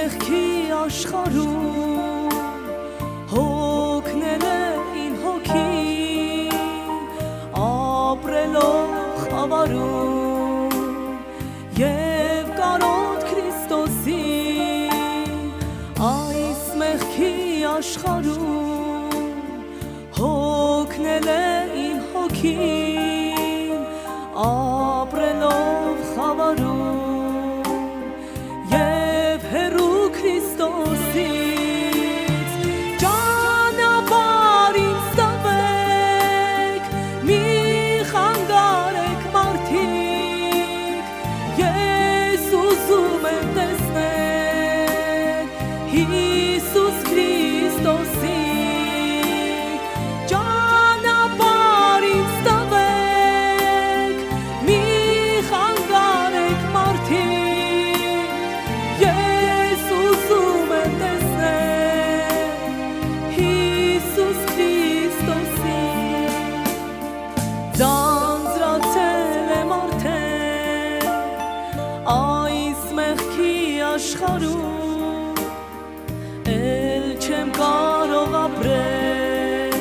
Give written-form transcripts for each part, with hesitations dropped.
մեղքի աշխարհում հոգնել է իմ հոգին, ապրելով խավարում և կարոտ Քրիստոսին, այս մեղքի աշխարհում հոգնել է իմ հոգին, ապրելով խավարում և հեռու Քրիստոսից, ճանապարհ ինձ տվեք, մի խանգարեք մարդիկ, ես ուզում եմ տեսնել Հիսուս Քրիստոսին, ճանապարհ ինձ տվեք, մի խանգարեք մարդիկ, ես ուզում եմ տեսնել Հիսուս Քրիստոսին, ձանձրացել եմ արդեն այս մեղքի աշխարհում, էլ չեմ կարող ապրել,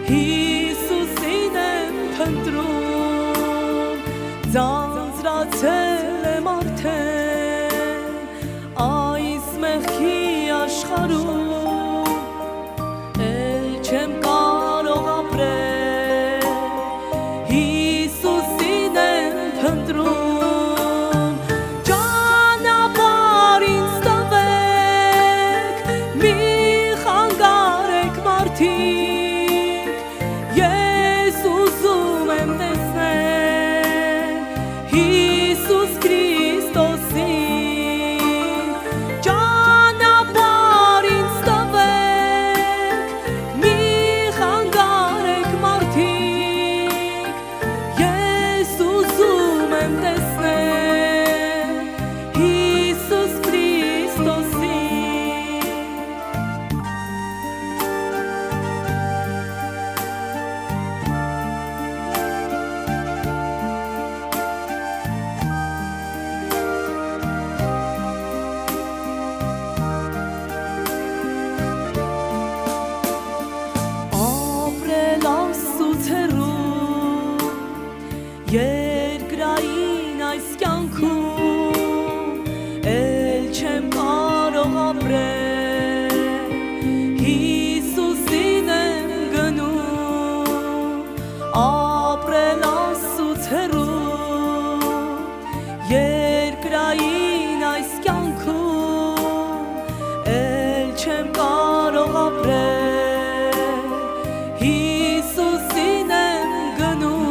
Հիսուսին եմ փնտրում, ձանձրացել եմ արդեն այս մեղքի աշխարհում, էլ չեմ կարող ապրել, Հիսուսին եմ փնտրում, ճանապարհ ինձ տվեք, մի խանգարեք մարդիկ, ես ուզում եմ տեսնել Հիսուս Քրիստոսին, ճանապարհ ինձ տվեք, մի խանգարեք մարդիկ, ես ուզում եմ տեսնել Հիսուս Քրիստոսին, ապրել Աստծուց հեռու, երկրային այս կյանքում, էլ չեմ կարող ապրել, Հիսուսին եմ գնում, ապրել Աստծուց հեռու, երկրային այս կյանքում, էլ չեմ կարող ապրել, Հիսուսին եմ գնում,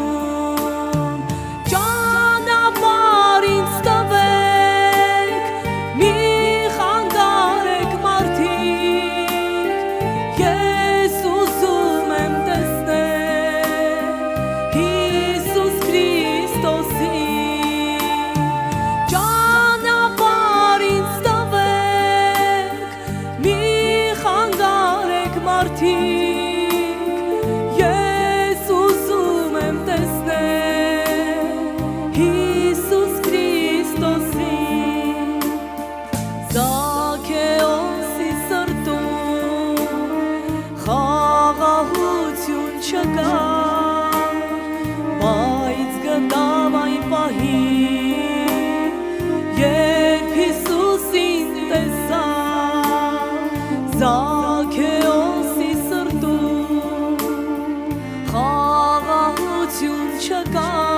ճանապարհ ինձ տվեք, մի խանգարեք մարդիկ, ես ուզում եմ տեսնել Հիսուս Քրիստոսին, ճանապարհ ինձ տվեք, մի խանգարեք մարդիկ, ես ուզում եմ տեսնել Հիսուս Քրիստոսին, Զաքեոսի սրտում խաղաղություն չկար, բայց գտավ այն պահին, երբ Հիսուսին տեսավ, Զաքեոսի սրտում խաղաղություն չկար,